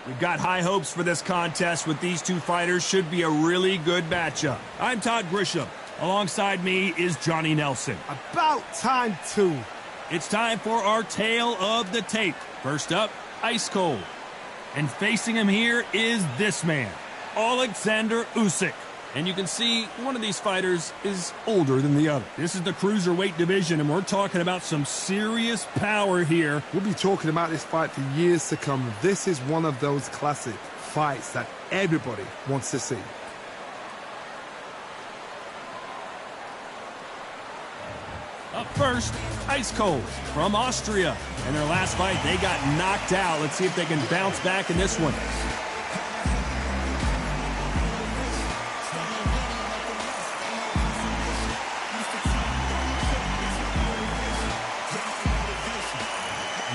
We've got high hopes for this contest with these two fighters. Should be a really good matchup. I'm Todd Grisham. Alongside me is Johnny Nelson. About time, too. It's time for our tale of the tape. First up, Ice Cold. And facing him here is this man, Alexander Usyk. And you can see one of these fighters is older than the other. This is the cruiserweight division, and we're talking about some serious power here. We'll be talking about this fight for years to come. This is one of those classic fights that everybody wants to see. Up first, Ice Cold from Austria. In their last fight, they got knocked out. Let's see if they can bounce back in this one.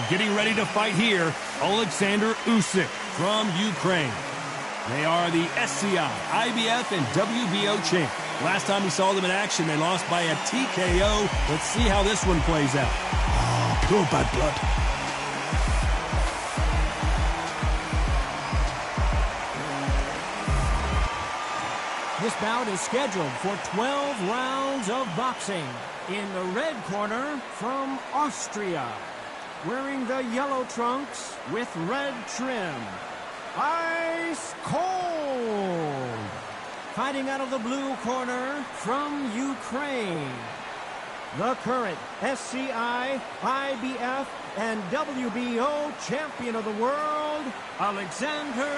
Getting ready to fight here, Alexander Usyk from Ukraine. They are the SCI, IBF, and WBO champ. Last time we saw them in action, they lost by a TKO. Let's see how this one plays out. Oh, pure bad blood. This bout is scheduled for 12 rounds of boxing. In the red corner, from Austria, wearing the yellow trunks with red trim, Ice Cold. Fighting out of the blue corner from Ukraine, the current SCI, IBF, and WBO champion of the world, Alexander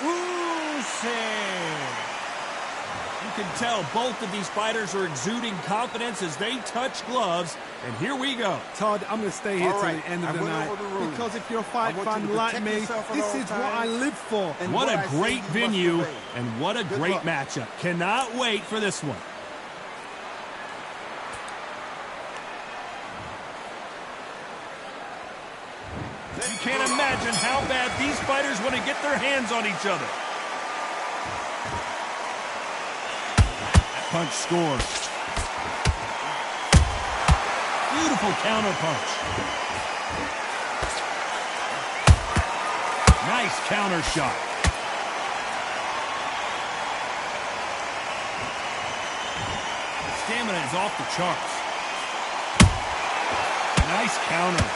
Usyk. You can tell both of these fighters are exuding confidence as they touch gloves. And here we go. Todd, I'm going to stay here till the end of the night. Because if you're a fight fan like me, this is what I live for. And what a great venue and what a great matchup. Cannot wait for this one. You can't imagine how bad these fighters want to get their hands on each other. Punch scores. Beautiful counter punch. Nice counter shot. Stamina is off the charts. Nice counter.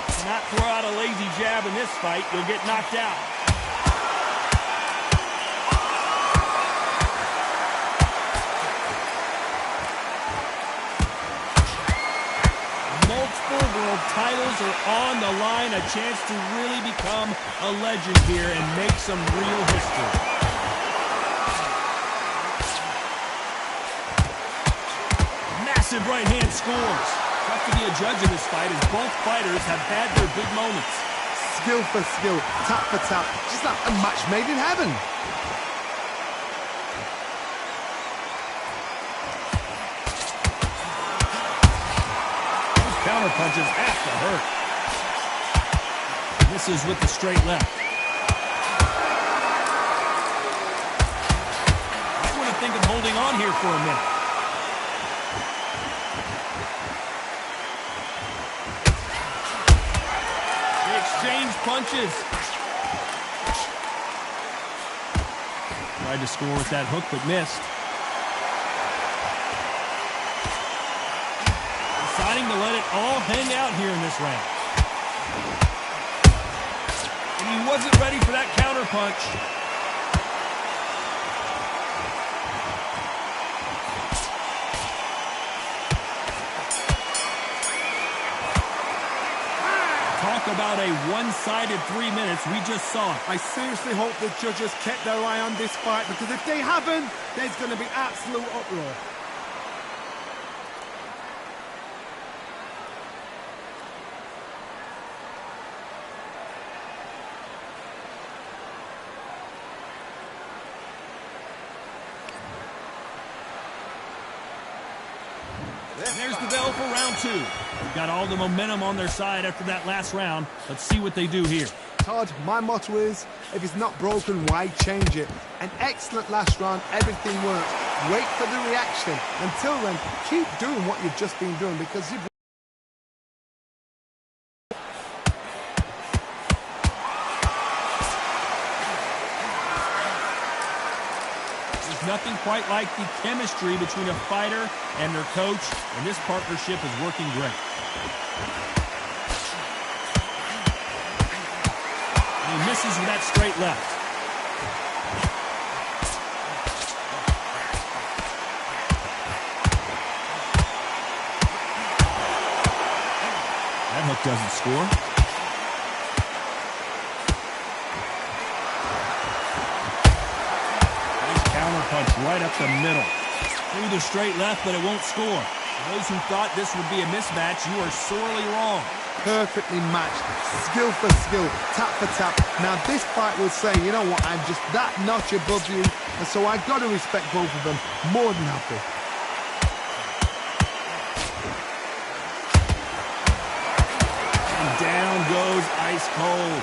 Do not throw out a lazy jab in this fight. You'll get knocked out. World titles are on the line, a chance to really become a legend here and make some real history. Massive right hand scores. Tough to be a judge in this fight as both fighters have had their big moments. Skill for skill, tap for tap, just like a match made in heaven. Counter punches have to hurt. Misses with the straight left. I want to think of holding on here for a minute. They exchange punches. Tried to score with that hook, but missed. Deciding to let it all hang out here in this round. And he wasn't ready for that counter punch. Talk about a one-sided 3 minutes. We just saw it. I seriously hope the judges kept their eye on this fight, because if they haven't, there's going to be absolute uproar. There's the bell for round two. They've got all the momentum on their side after that last round. Let's see what they do here. Todd, my motto is, if it's not broken, why change it? An excellent last round, everything works. Wait for the reaction. Until then, keep doing what you've just been doing, because you've nothing quite like the chemistry between a fighter and their coach, and this partnership is working great. And he misses with that straight left. That hook doesn't score. Nice counter punch right up the middle. Through the straight left, but it won't score. For those who thought this would be a mismatch, you are sorely wrong. Perfectly matched, skill for skill, tap for tap. Now this fight will say, you know what, I'm just that notch above you, and so I've got to respect both of them. More than happy. Down goes ice cold.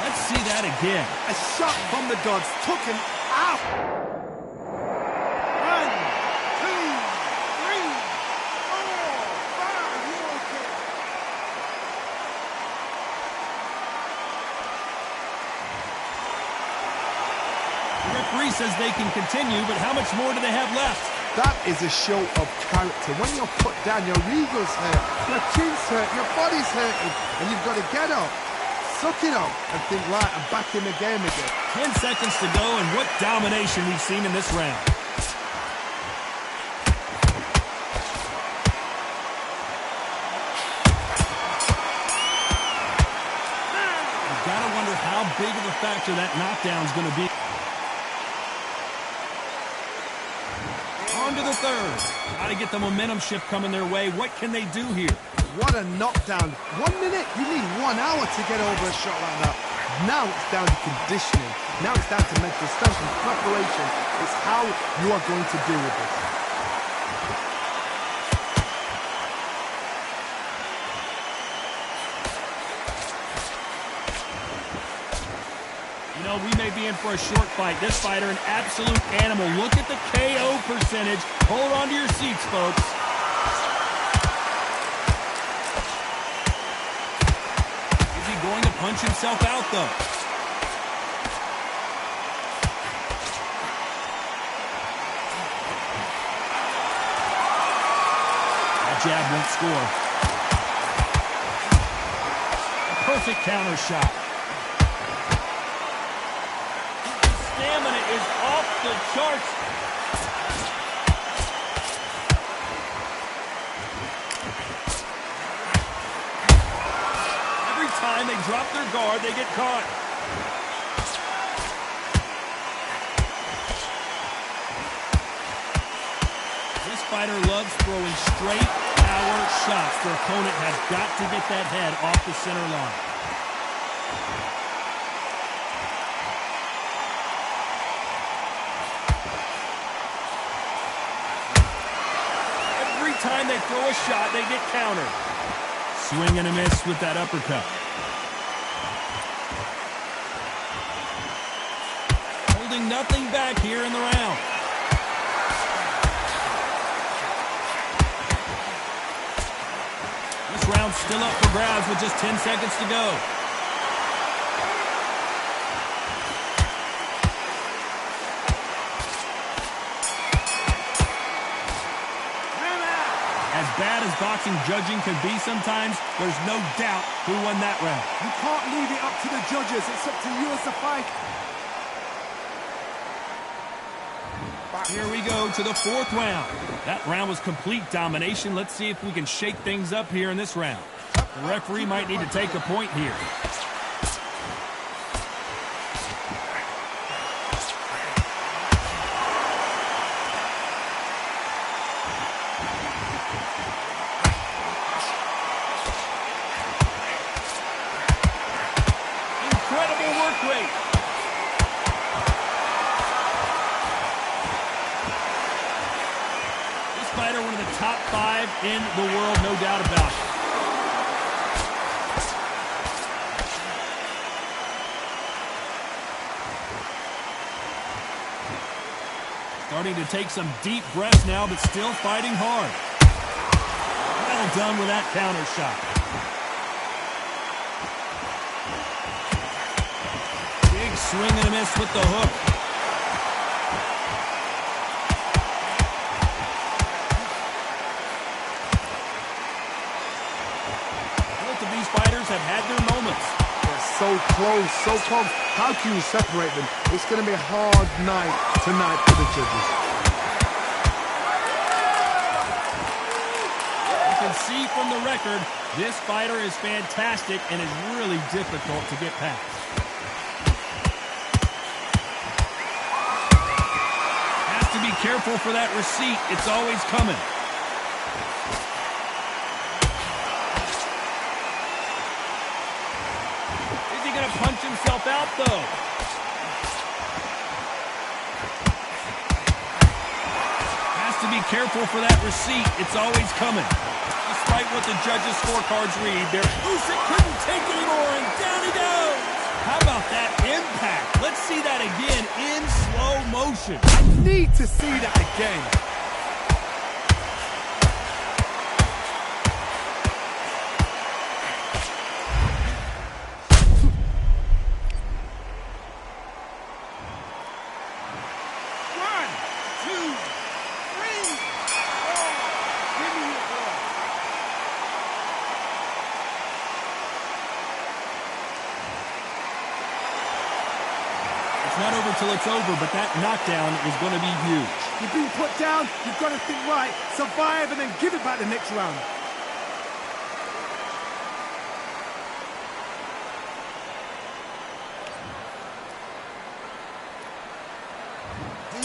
Let's see that again. A shot from the gods took him out. 1, 2, 3, 4, 5. Heel kick. The referee says they can continue, but how much more do they have left? That is a show of character. When you're put down, your ego's hurt, your chin's hurt, your body's hurting, and you've got to get up, suck it up, and think, right, I'm back in the game again. 10 seconds to go, and what domination we've seen in this round. You've got to wonder how big of a factor that knockdown's going to be. On to the third. Got to get the momentum shift coming their way. What can they do here? What a knockdown. 1 minute, you need 1 hour to get over a shot like that. Now it's down to conditioning. Now it's down to mental strength and preparation. It's how you are going to deal with this. You know, we may be in for a short fight. This fighter, an absolute animal. Look at the KO percentage. Hold on to your seats, folks. Is he going to punch himself out, though? That jab won't score. A perfect counter shot. Stamina is off the charts. Every time they drop their guard, they get caught. This fighter loves throwing straight power shots. Their opponent has got to get that head off the center line. Time they throw a shot, they get countered. Swing and a miss with that uppercut. Holding nothing back here in the round. This round's still up for grabs with just 10 seconds to go. As bad as boxing judging can be sometimes, there's no doubt who won that round. You can't leave it up to the judges. It's up to you as a fighter. Here we go to the fourth round. That round was complete domination. Let's see if we can shake things up here in this round. The referee might need to take a point here. Incredible work rate. This fighter, one of the top 5 in the world, no doubt about it. Starting to take some deep breaths now, but still fighting hard. Well done with that counter shot. Big swing and a miss with the hook. so close, so close. How can you separate them? It's going to be a hard night tonight for the judges. You can see from the record, this fighter is fantastic and is really difficult to get past. Has to be careful for that receipt. It's always coming. Is he going to punch himself out, though? Has to be careful for that receipt. It's always coming. Despite what the judges' scorecards read, there Usyk couldn't take anymore, and down he goes. How about that impact? Let's see that again in slow motion. I need to see that again. It's not over till it's over, but that knockdown is going to be huge. You've been put down, you've got to think right, survive, and then give it back the next round.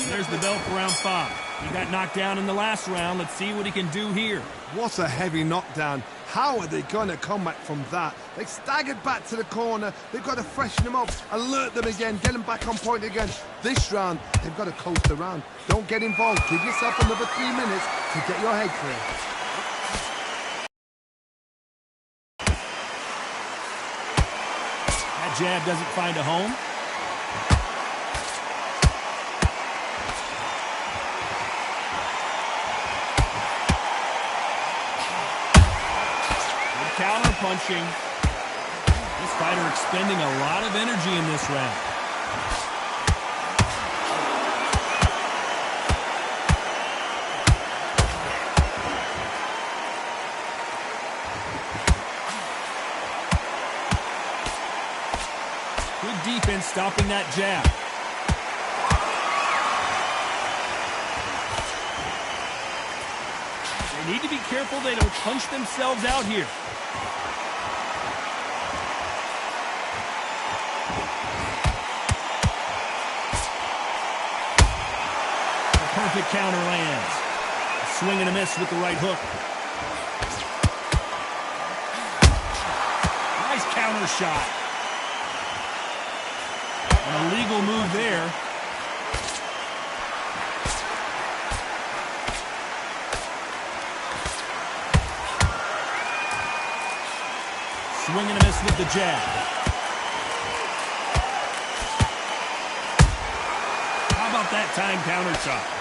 There's the bell for round 5. He got knocked down in the last round. Let's see what he can do here. What a heavy knockdown. How are they going to come back from that? They staggered back to the corner. They've got to freshen them up, alert them again, get them back on point again. This round, they've got to coast the round. Don't get involved. Give yourself another 3 minutes to get your head clear. That jab doesn't find a home. Counter punching. This fighter expending a lot of energy in this round. Good defense stopping that jab. They need to be careful they don't punch themselves out here. Perfect counter lands. A swing and a miss with the right hook. Nice counter shot. An illegal move there. Swing and a miss with the jab. How about that time counter shot?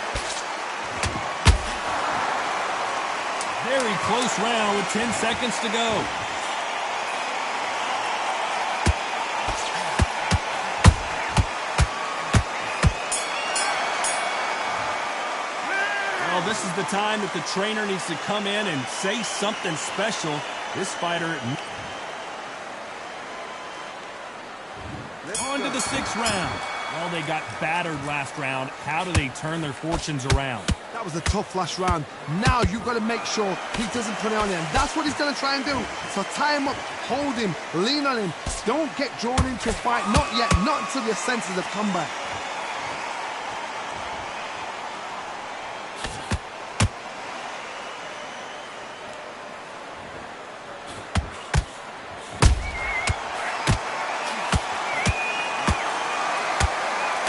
Very close round with 10 seconds to go. Well, this is the time that the trainer needs to come in and say something special. This fighter... On to the 6th round. Well, they got battered last round. How do they turn their fortunes around? That was a tough last round. Now you've got to make sure he doesn't put it on him. That's what he's going to try and do. So tie him up, hold him, lean on him. Don't get drawn into a fight. Not yet. Not until your senses have come back.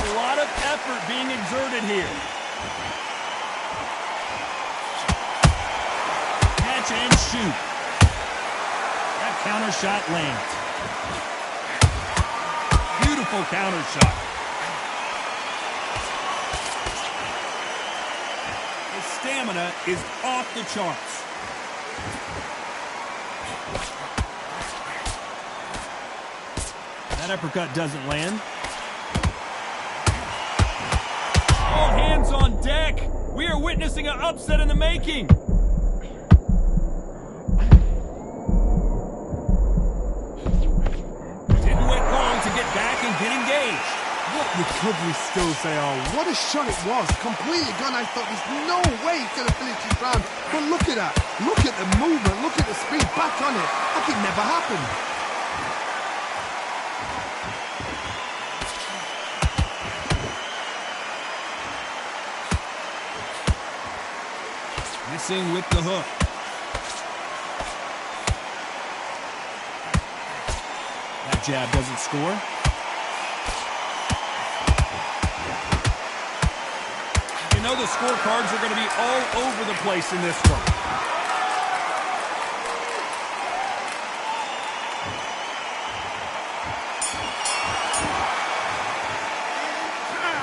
A lot of effort being exerted here. Catch and shoot. That counter shot lands. Beautiful counter shot. His stamina is off the charts. That uppercut doesn't land. All hands on deck. We are witnessing an upset in the making. Didn't wait What recovery skills they are. What a shot it was. Completely gone. I thought there's no way he's going to finish this round. But look at that. Look at the movement. Look at the speed. Back on it. Like it never happened. Missing with the hook. That jab doesn't score. You know the scorecards are going to be all over the place in this one.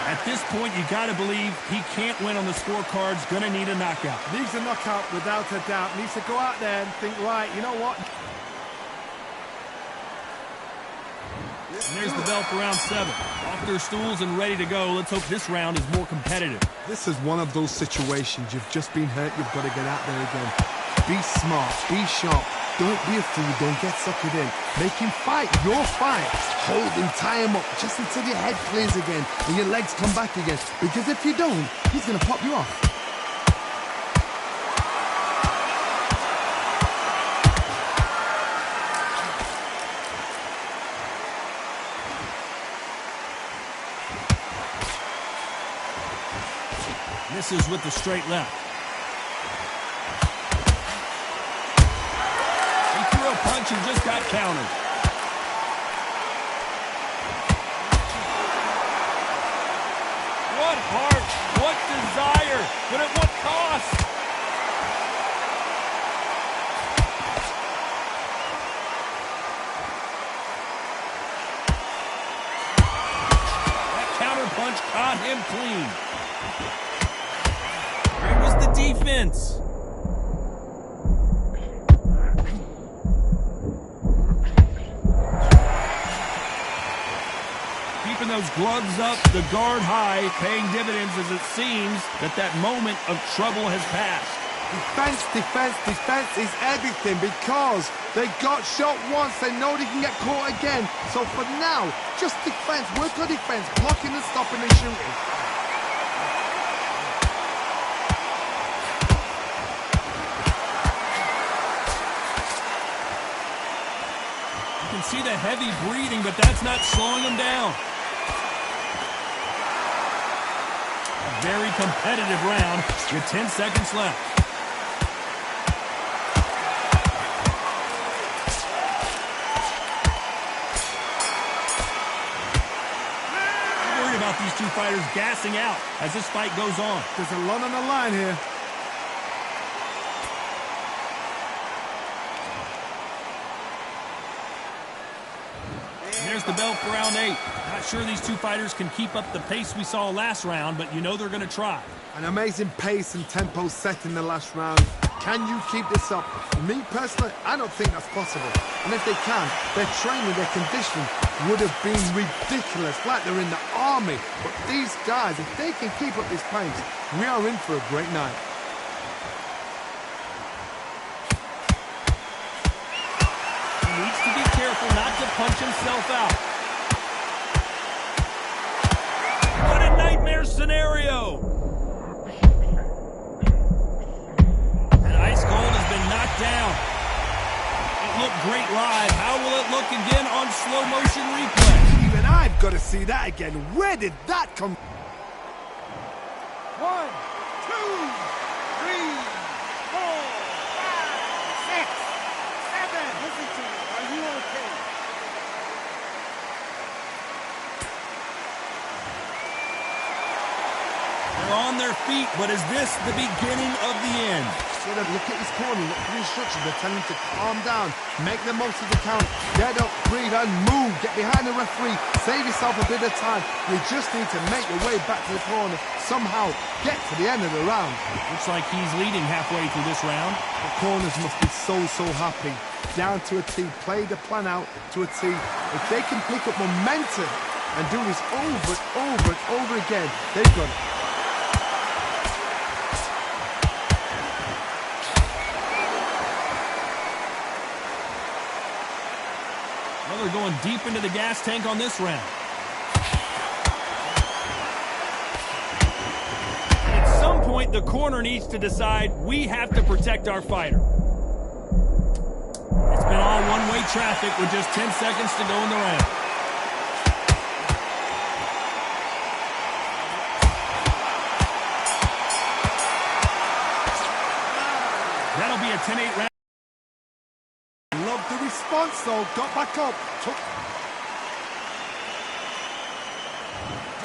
At this point, you got to believe he can't win on the scorecards. Going to need a knockout. Needs a knockout without a doubt. Needs to go out there and think, right, you know what? And there's the bell for round 7. Off their stools and ready to go. Let's hope this round is more competitive. This is one of those situations. You've just been hurt. You've got to get out there again. Be smart. Be sharp. Don't be a fool. Don't get suckered in. Make him fight your fight. Hold him, tie him up just until your head clears again and your legs come back again. Because if you don't, he's going to pop you off. Misses with the straight left. He threw a punch and just got countered. What heart, what desire, but at what cost? That counter punch caught him clean. Where was the defense? Keeping those gloves up, the guard high, paying dividends as it seems that moment of trouble has passed. Defense, defense, defense is everything because they got shot once. They know they can get caught again. So for now, just defense, work on defense, blocking and stopping and shooting. You can see the heavy breathing, but that's not slowing him down. A very competitive round with 10 seconds left. I'm worried about these two fighters gassing out as this fight goes on. There's a lot on the line here. There's the bell for round 8. Not sure these two fighters can keep up the pace we saw last round, but you know they're going to try. An amazing pace and tempo set in the last round. Can you keep this up? Me, personally, I don't think that's possible. And if they can, their training, their conditioning would have been ridiculous, like they're in the army. But these guys, if they can keep up this pace, we are in for a great night. Needs to be careful not to punch himself out. What a nightmare scenario! And Ice Cold has been knocked down. It looked great live. How will it look again on slow motion replay? Even I've got to see that again. Where did that come from? 1, 2, 3, 4, 5, 6, 7. Listen to me. Are you okay? They're on their feet, but is this the beginning of the end? So they look at his corner, look at the instructions. They're telling him to calm down, make the most of the count, get up, breathe, and move. Get behind the referee, save yourself a bit of time. You just need to make your way back to the corner, somehow get to the end of the round. Looks like he's leading halfway through this round. The corners must be so happy. Down to a T, play the plan out to a T. If they can pick up momentum and do this over and over and over again, they've got it. Well, they're going deep into the gas tank on this round. point, the corner needs to decide we have to protect our fighter. It's been all one-way traffic with just 10 seconds to go in the round. That'll be a 10-8 round. Love the response, though. Got back up.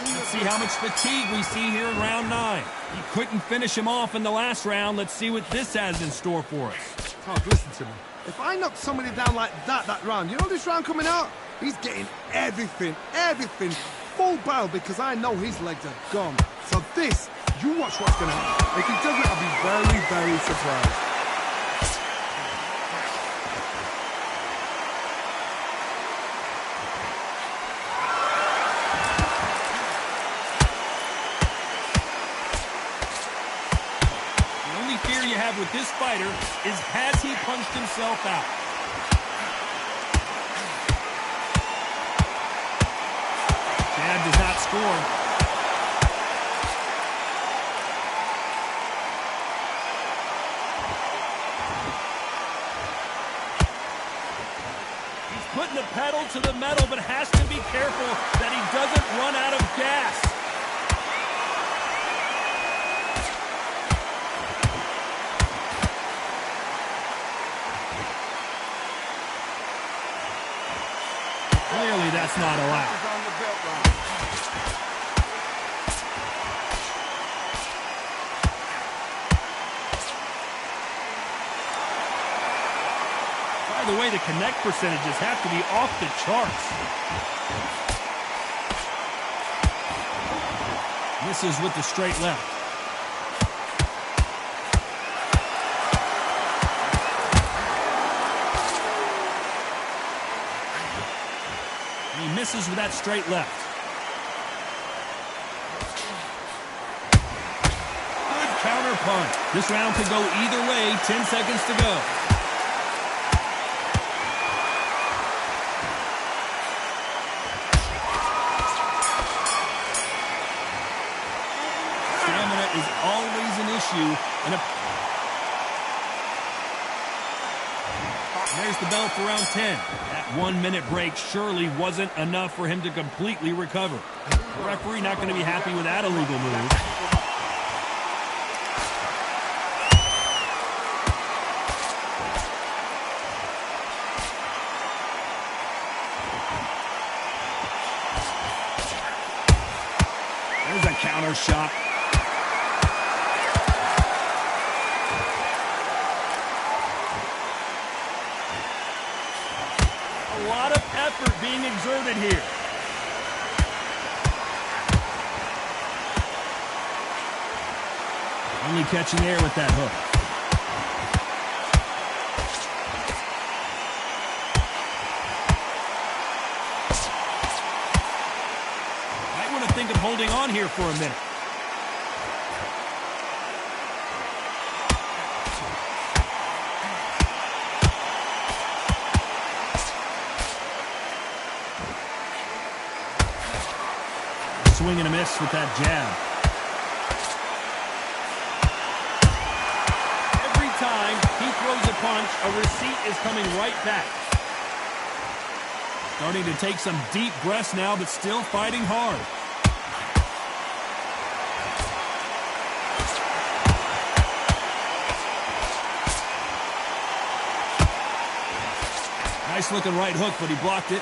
Let's see how much fatigue we see here in round 9. He couldn't finish him off in the last round. Let's see what this has in store for us. Oh, listen to me. If I knock somebody down like that round, you know this round coming out? He's getting everything, full barrel, because I know his legs are gone. So this, you watch what's going to happen. If he doesn't, I'll be very, very surprised. With this fighter is, has he punched himself out? Jab does not score. He's putting the pedal to the metal, but has to be careful that he doesn't run out of gas. Clearly, that's not allowed. By the way, the connect percentages have to be off the charts. Misses with the straight left. He misses with that straight left. Good counter punch. This round could go either way. 10 seconds to go. Stamina is always an issue. There's the bell for round 10. That 1-minute break surely wasn't enough for him to completely recover. The referee not going to be happy with that illegal move. There's a counter shot. A lot of effort being exerted here. Only catching air with that hook. Might want to think of holding on here for a minute. Swing and a miss with that jab. Every time he throws a punch, a receipt is coming right back. Starting to take some deep breaths now, but still fighting hard. Nice looking right hook, but he blocked it.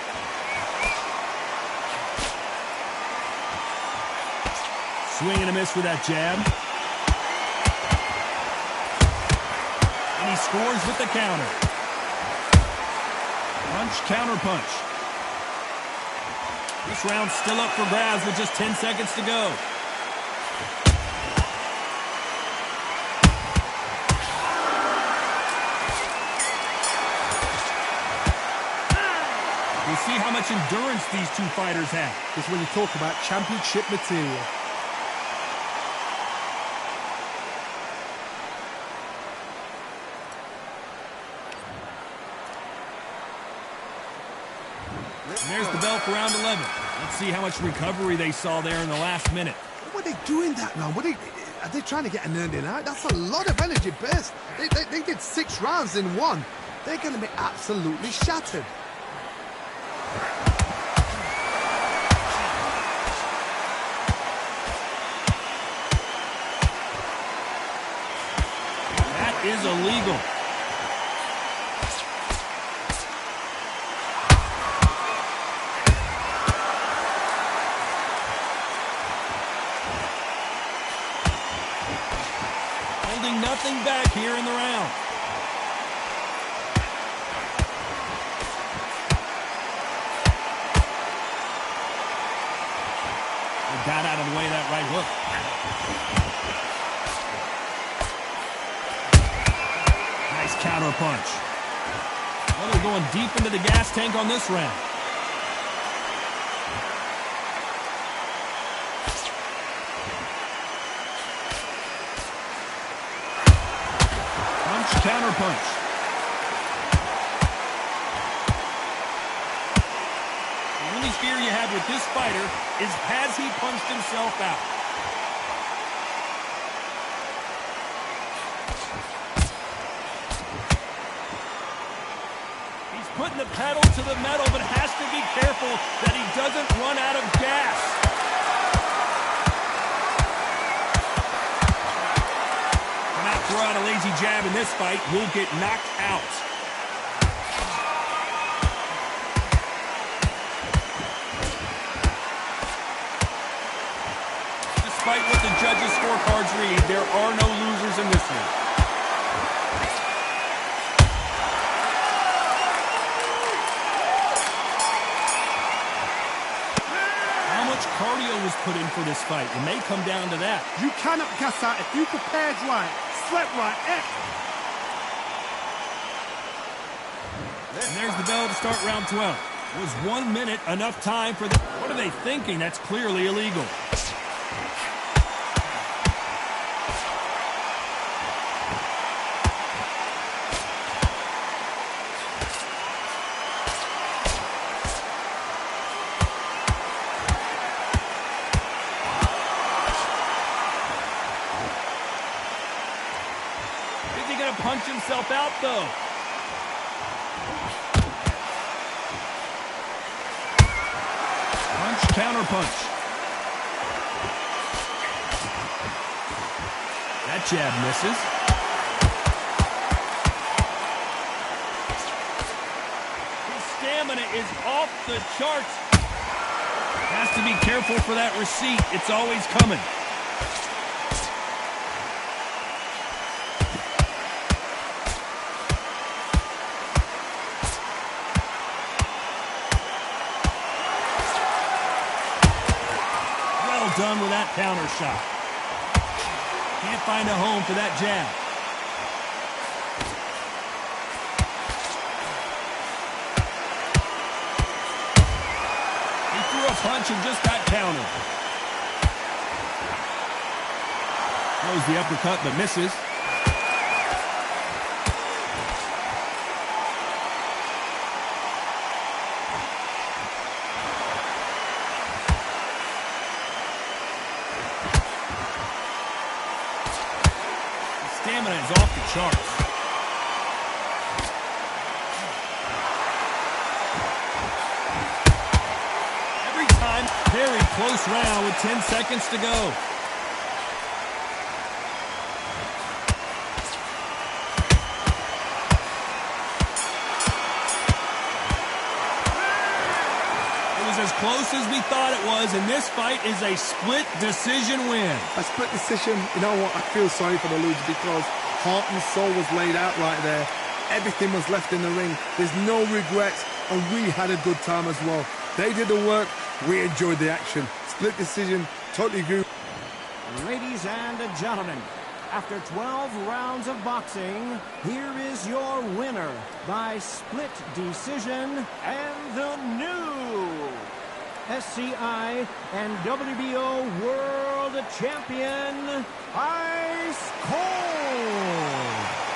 Swing and a miss with that jab. And he scores with the counter. Punch, counter punch. This round's still up for grabs with just 10 seconds to go. We'll see how much endurance these two fighters have. This is when you talk about championship material. And there's the bell for round 11. Let's see how much recovery they saw there in the last minute. What were they doing that round? Are they trying to get an earning out? That's a lot of energy burst. They did 6 rounds in one. They're going to be absolutely shattered. That is illegal. Holding nothing back here in the round. They got out of the way of that right hook. Nice counter punch. Well, they're going deep into the gas tank on this round. Counter punch. The only fear you have with this fighter is, has he punched himself out? He's putting the pedal to the metal, but has to be careful that he doesn't run out of gas. Throw out a lazy jab in this fight, you'll get knocked out. Despite what the judges' scorecards read, there are no losers in this one. How much cardio was put in for this fight? It may come down to that. You cannot gas out if you prepared right. Slept right. And there's the bell to start round 12. Was 1 minute enough time for the... What are they thinking? That's clearly illegal. Punch himself out, though. Punch, counter punch. That jab misses. His stamina is off the charts. Has to be careful for that receipt. It's always coming. Done with that counter shot. Can't find a home for that jab. He threw a punch and just got countered. Throws the uppercut but misses. Stamina is off the charts. Every time, very close round with 10 seconds to go. As close as we thought it was, and this fight is a split decision win. A split decision. You know what? I feel sorry for the loser because heart and soul was laid out right there. Everything was left in the ring. There's no regrets, and we had a good time as well. They did the work. We enjoyed the action. Split decision. Totally agree. Ladies and gentlemen, after 12 rounds of boxing, here is your winner by split decision and the new SCI and WBO World Champion, Ice Cold.